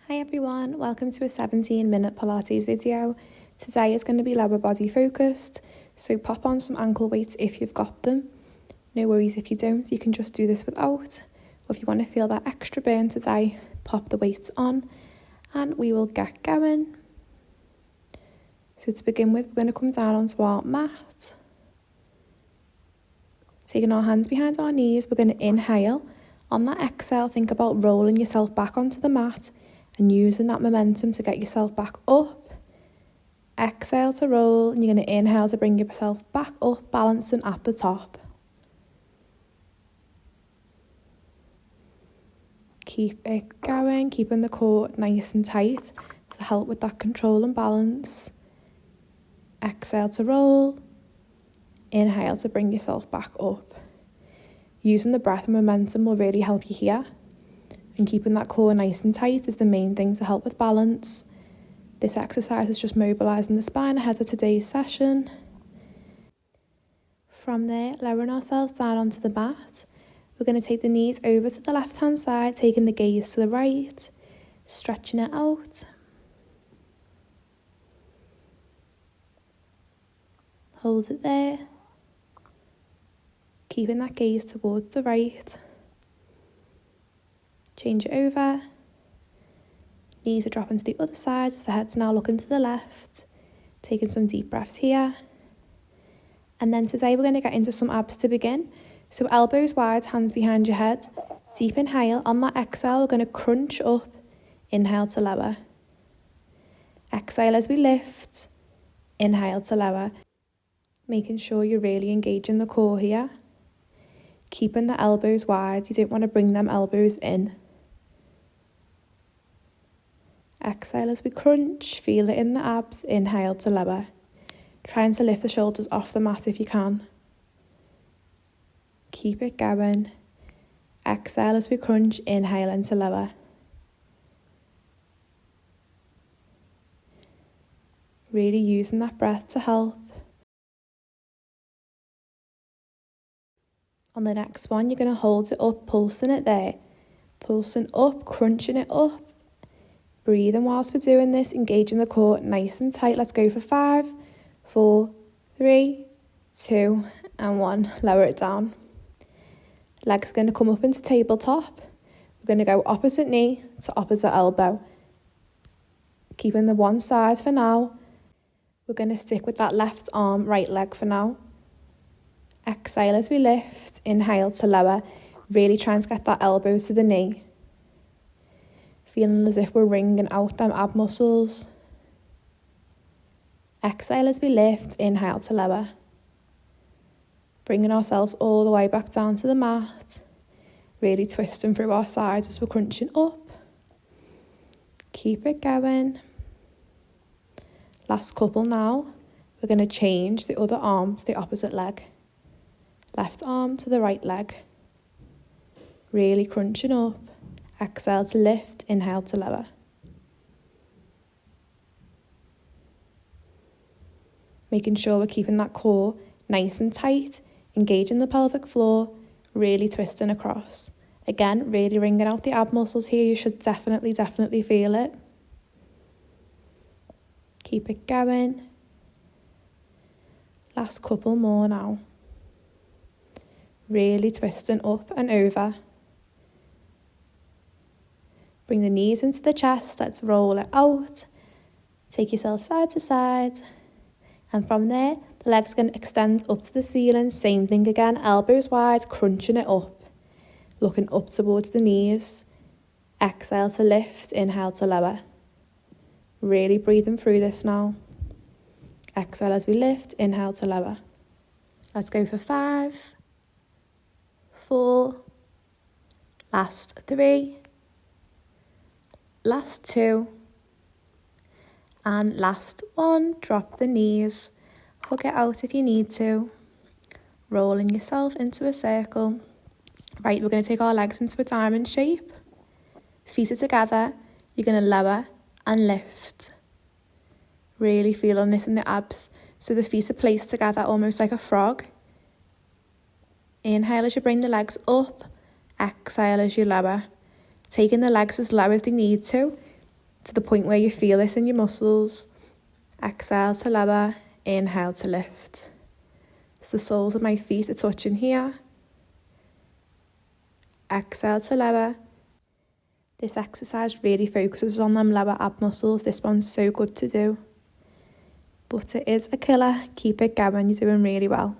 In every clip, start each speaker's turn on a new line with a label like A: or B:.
A: Hi everyone, welcome to a 17-minute Pilates video. Today is going to be lower body focused, so pop on some ankle weights if you've got them. No worries if you don't, you can just do this without. Or if you want to feel that extra burn today, pop the weights on and we will get going. So to begin with, we're going to come down onto our mat. Taking our hands behind our knees, we're going to inhale. On that exhale, think about rolling yourself back onto the mat and using that momentum to get yourself back up. Exhale to roll, and you're going to inhale to bring yourself back up, balancing at the top. Keep it going, keeping the core nice and tight to help with that control and balance. Exhale to roll, inhale to bring yourself back up. Using the breath and momentum will really help you here. And keeping that core nice and tight is the main thing to help with balance. This exercise is just mobilising the spine ahead of today's session. From there, lowering ourselves down onto the mat. We're going to take the knees over to the left hand side, taking the gaze to the right, stretching it out. Hold it there. Keeping that gaze towards the right. Change it over. Knees are dropping to the other side as the head's now looking to the left. Taking some deep breaths here. And then today we're going to get into some abs to begin. So elbows wide, hands behind your head. Deep inhale. On that exhale, we're going to crunch up. Inhale to lower. Exhale as we lift. Inhale to lower. Making sure you're really engaging the core here. Keeping the elbows wide. You don't want to bring them elbows in. Exhale as we crunch, feel it in the abs, inhale to lower. Trying to lift the shoulders off the mat if you can. Keep it going. Exhale as we crunch, inhale into lower. Really using that breath to help. On the next one, you're going to hold it up, pulsing it there. Pulsing up, crunching it up. Breathing whilst we're doing this, engaging the core nice and tight. Let's go for 5, 4, 3, 2, and 1. Lower it down. Legs are going to come up into tabletop. We're going to go opposite knee to opposite elbow. Keeping the one side for now. We're going to stick with that left arm, right leg for now. Exhale as we lift, inhale to lower. Really trying to get that elbow to the knee. Feeling as if we're wringing out them ab muscles. Exhale as we lift, inhale to lower. Bringing ourselves all the way back down to the mat. Really twisting through our sides as we're crunching up. Keep it going. Last couple now. We're going to change the other arm to the opposite leg. Left arm to the right leg. Really crunching up. Exhale to lift, inhale to lower. Making sure we're keeping that core nice and tight, engaging the pelvic floor, really twisting across. Again, really wringing out the ab muscles here. You should definitely feel it. Keep it going. Last couple more now. Really twisting up and over. Bring the knees into the chest, let's roll it out. Take yourself side to side. And from there, the legs can extend up to the ceiling. Same thing again, elbows wide, crunching it up. Looking up towards the knees. Exhale to lift, inhale to lower. Really breathing through this now. Exhale as we lift, inhale to lower. Let's go for 5, 4, last 3, last 2, and last 1. Drop the knees, hug it out if you need to, rolling yourself into a circle. Right, we're going to take our legs into a diamond shape. Feet are together, you're going to lower and lift. Really feeling this in the abs. So the feet are placed together almost like a frog. Inhale as you bring the legs up, exhale as you lower. Taking the legs as low as they need to. to the point where you feel this in your muscles. Exhale to lower, inhale to lift. So the soles of my feet are touching here. Exhale to lower. This exercise really focuses on them lower ab muscles. This one's so good to do. But it is a killer. Keep it going, you're doing really well.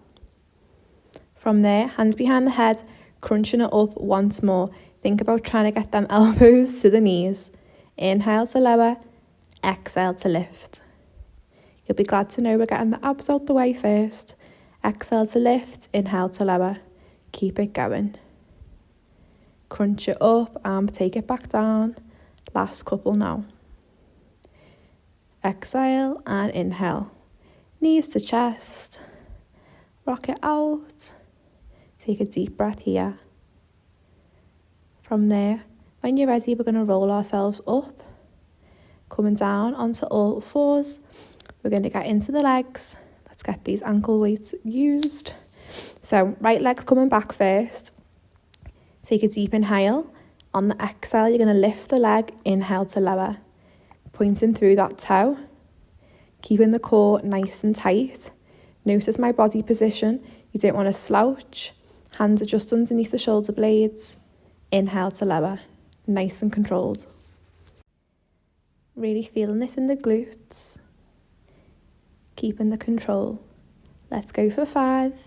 A: From there, hands behind the head, crunching it up once more. Think about trying to get them elbows to the knees. Inhale to lower, exhale to lift. You'll be glad to know we're getting the abs out the way first. Exhale to lift, inhale to lower. Keep it going. Crunch it up and take it back down. Last couple now. Exhale and inhale. Knees to chest. Rock it out. Take a deep breath here. From there, when you're ready, we're going to roll ourselves up. Coming down onto all fours. We're going to get into the legs. Let's get these ankle weights used. So, right leg's coming back first. Take a deep inhale. On the exhale, you're going to lift the leg, inhale to lower. Pointing through that toe. Keeping the core nice and tight. Notice my body position. You don't want to slouch. Hands are just underneath the shoulder blades. Inhale to lower. Nice and controlled. Really feeling this in the glutes. Keeping the control. Let's go for 5.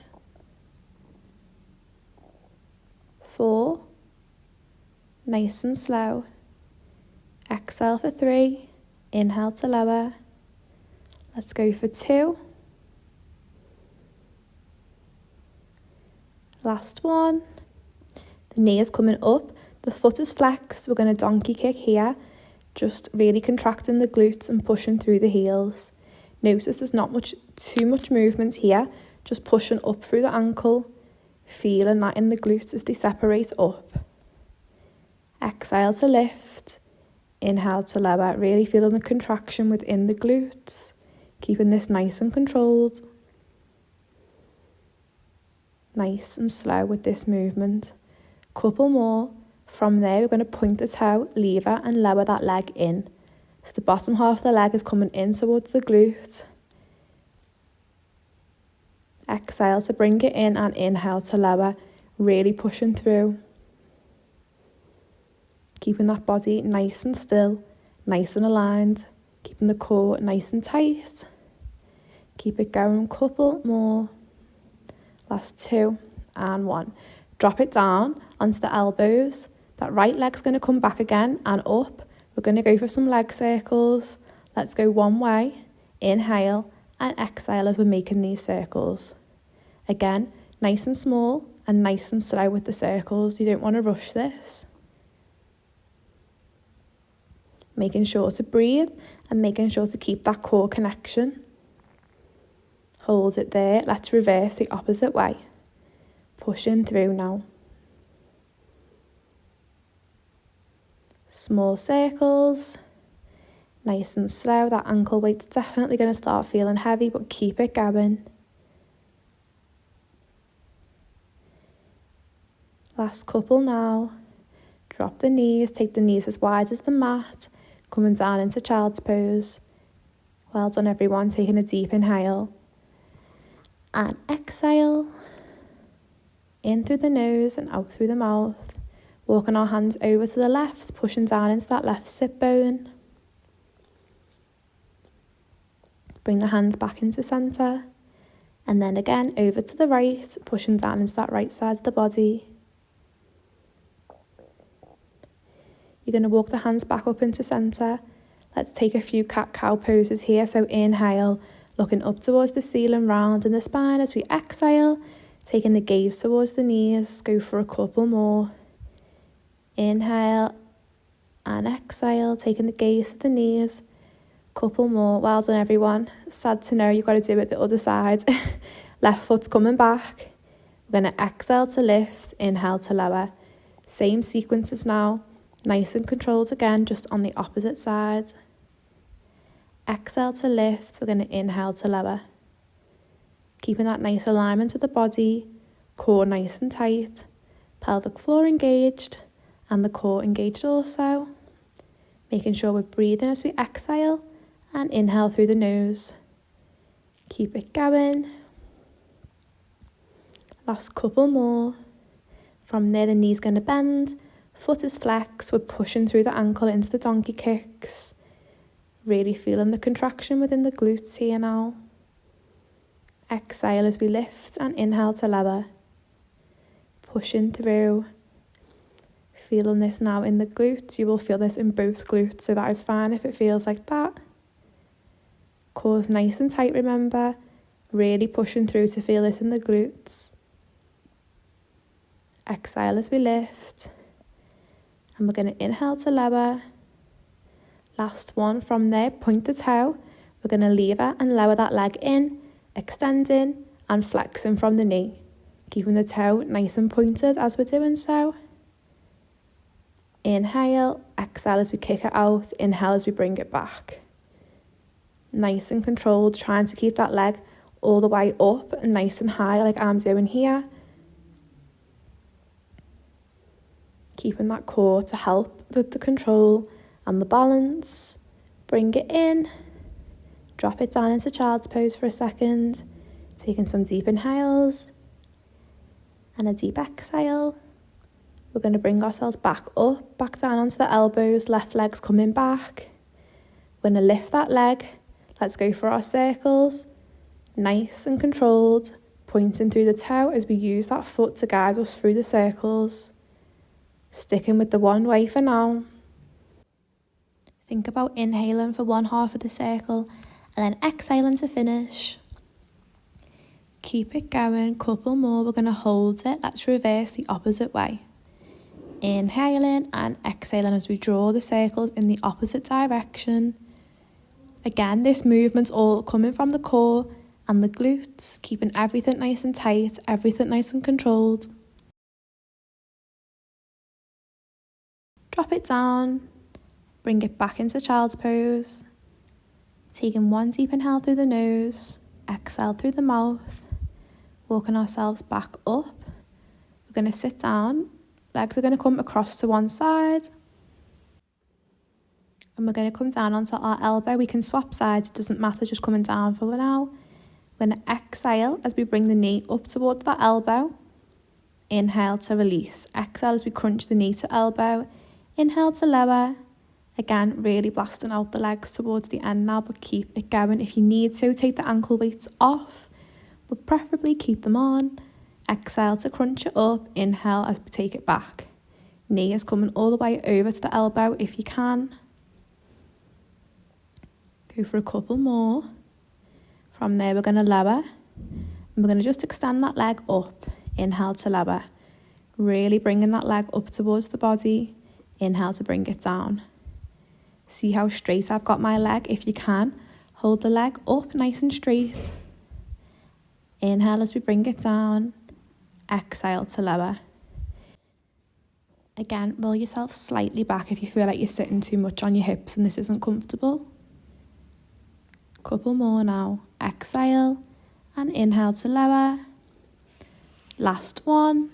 A: 4. Nice and slow. Exhale for 3. Inhale to lower. Let's go for 2. Last one. The knee is coming up. The foot is flexed. We're going to donkey kick here. Just really contracting the glutes and pushing through the heels. Notice there's not too much movement here. Just pushing up through the ankle. Feeling that in the glutes as they separate up. Exhale to lift. Inhale to lower. Really feeling the contraction within the glutes. Keeping this nice and controlled. Nice and slow with this movement. Couple more. From there, we're going to point the toe, lever, and lower that leg in. So the bottom half of the leg is coming in towards the glute. Exhale to bring it in and inhale to lower. Really pushing through. Keeping that body nice and still, nice and aligned. Keeping the core nice and tight. Keep it going. Couple more. Last 2 and 1. Drop it down onto the elbows. That right leg's going to come back again and up. We're going to go for some leg circles. Let's go one way. Inhale and exhale as we're making these circles. Again, nice and small and nice and slow with the circles. You don't want to rush this. Making sure to breathe and making sure to keep that core connection. Hold it there. Let's reverse the opposite way. Pushing through now. Small circles. Nice and slow. That ankle weight's definitely going to start feeling heavy, but keep it going. Last couple now. Drop the knees. Take the knees as wide as the mat. Coming down into child's pose. Well done everyone. Taking a deep inhale. And exhale. In through the nose and out through the mouth. Walking our hands over to the left, pushing down into that left sit bone. Bring the hands back into centre. And then again over to the right, pushing down into that right side of the body. You're going to walk the hands back up into centre. Let's take a few cat-cow poses here. So inhale, looking up towards the ceiling, round in the spine as we exhale. Taking the gaze towards the knees. Go for a couple more. Inhale and exhale, taking the gaze to the knees. Couple more. Well done everyone. Sad to know you've got to do it the other side. Left foot's coming back. We're going to exhale to lift, inhale to lower. Same sequences now. Nice and controlled again, just on the opposite side. Exhale to lift. We're going to inhale to lower. Keeping that nice alignment of the body. Core nice and tight. Pelvic floor engaged. And the core engaged also. Making sure we're breathing as we exhale and inhale through the nose. Keep it going. Last couple more. From there, the knee's going to bend, foot is flexed, we're pushing through the ankle into the donkey kicks. Really feeling the contraction within the glutes here now. Exhale as we lift and inhale to lower. Pushing through. Feeling this now in the glutes. You will feel this in both glutes, so that is fine if it feels like that. Core's nice and tight, remember. Really pushing through to feel this in the glutes. Exhale as we lift. And we're going to inhale to lower. Last one. From there, point the toe. We're going to lever and lower that leg in, extending and flexing from the knee. Keeping the toe nice and pointed as we're doing so. Inhale, exhale as we kick it out, inhale as we bring it back. Nice and controlled, trying to keep that leg all the way up and nice and high like I'm doing here. Keeping that core to help with the control and the balance. Bring it in, drop it down into child's pose for a second, taking some deep inhales and a deep exhale. We're going to bring ourselves back up, back down onto the elbows, left leg's coming back. We're going to lift that leg. Let's go for our circles. Nice and controlled, pointing through the toe as we use that foot to guide us through the circles. Sticking with the one way for now. Think about inhaling for one half of the circle and then exhaling to finish. Keep it going, couple more, we're going to hold it. Let's reverse the opposite way. Inhaling and exhaling as we draw the circles in the opposite direction. Again, this movement's all coming from the core and the glutes, keeping everything nice and tight, everything nice and controlled. Drop it down, bring it back into child's pose. Taking one deep inhale through the nose, exhale through the mouth. Walking ourselves back up. We're going to sit down. Legs are going to come across to one side. And we're going to come down onto our elbow. We can swap sides, it doesn't matter, just coming down for now. We're going to exhale as we bring the knee up towards that elbow. Inhale to release. Exhale as we crunch the knee to elbow. Inhale to lower. Again, really blasting out the legs towards the end now, but keep it going. If you need to, take the ankle weights off, but preferably keep them on. Exhale to crunch it up. Inhale as we take it back. Knee is coming all the way over to the elbow if you can. Go for a couple more. From there, we're going to lower. And we're going to just extend that leg up. Inhale to lower. Really bringing that leg up towards the body. Inhale to bring it down. See how straight I've got my leg. If you can, hold the leg up nice and straight. Inhale as we bring it down. Exhale to lower. Again, roll yourself slightly back if you feel like you're sitting too much on your hips and this isn't comfortable. Couple more now. Exhale and inhale to lower. Last one.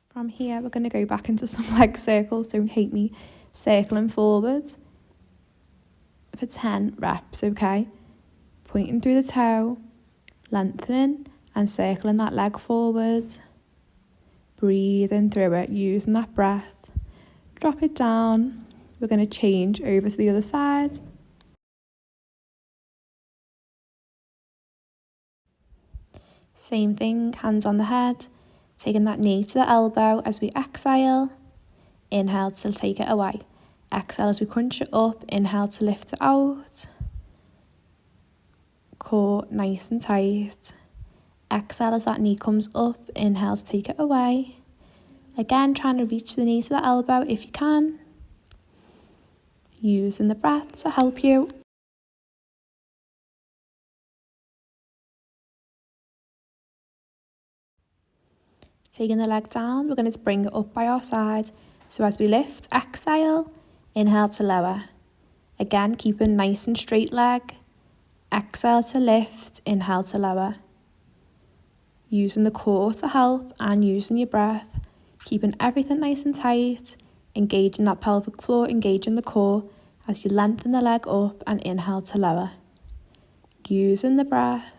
A: From here, we're going to go back into some leg circles. Don't hate me. Circling forward for 10 reps, okay? Pointing through the toe, lengthening and circling that leg forward. Breathing through it, using that breath. Drop it down. We're going to change over to the other side. Same thing, hands on the head. Taking that knee to the elbow as we exhale. Inhale to take it away. Exhale as we crunch it up. Inhale to lift it out. Core nice and tight. Exhale as that knee comes up. Inhale to take it away. Again, trying to reach the knee to the elbow if you can. Using the breath to help you. Taking the leg down, we're going to bring it up by our side. So as we lift, exhale, inhale to lower. Again, keeping nice and straight leg. Exhale to lift, inhale to lower. Using the core to help and using your breath. Keeping everything nice and tight. Engaging that pelvic floor, engaging the core. as you lengthen the leg up and inhale to lower. Using the breath.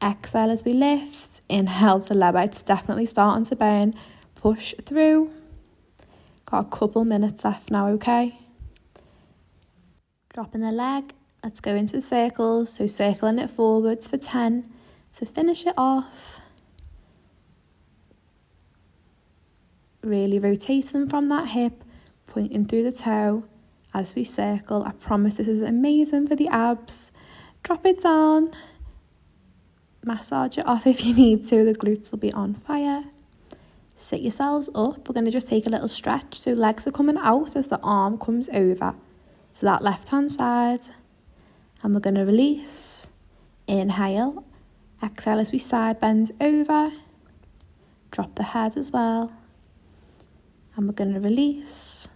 A: Exhale as we lift, inhale to lower. It's definitely starting to burn. Push through. Got a couple minutes left now, okay? Dropping the leg. Let's go into circles. So circling it forwards for 10 to finish it off. Really rotating from that hip, pointing through the toe as we circle. I promise this is amazing for the abs. Drop it down. Massage it off if you need to. The glutes will be on fire. Sit yourselves up. We're going to just take a little stretch. So legs are coming out as the arm comes over to that left hand side. And we're going to release. Inhale. Exhale as we side bend over. Drop the head as well. And we're going to release.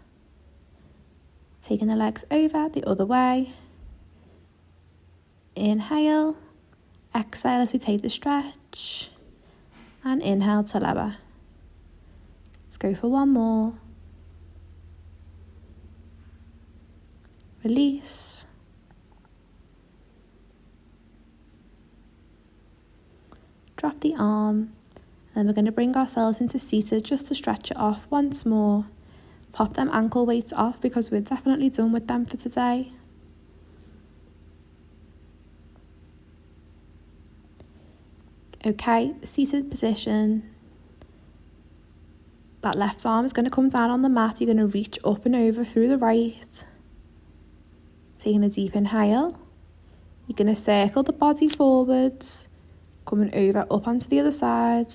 A: Taking the legs over the other way. Inhale. Exhale as we take the stretch. And inhale to lower. Let's go for one more. Release. Drop the arm. Then we're going to bring ourselves into seated just to stretch it off once more. Pop them ankle weights off because we're definitely done with them for today. Okay, seated position. That left arm is going to come down on the mat. You're going to reach up and over through the right. Taking a deep inhale. You're going to circle the body forwards. Coming over up onto the other side.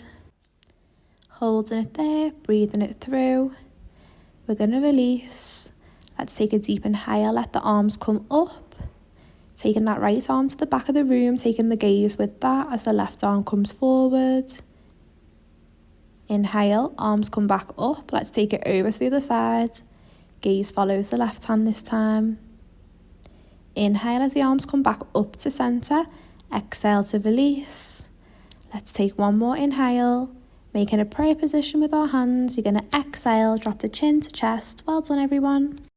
A: Holding it there, breathing it through. We're going to release. Let's take a deep inhale. Let the arms come up. Taking that right arm to the back of the room, taking the gaze with that as the left arm comes forward. Inhale, arms come back up. Let's take it over to the other side. Gaze follows the left hand this time. Inhale as the arms come back up to centre. Exhale to release. Let's take one more inhale. Making a prayer position with our hands. You're going to exhale, drop the chin to chest. Well done, everyone.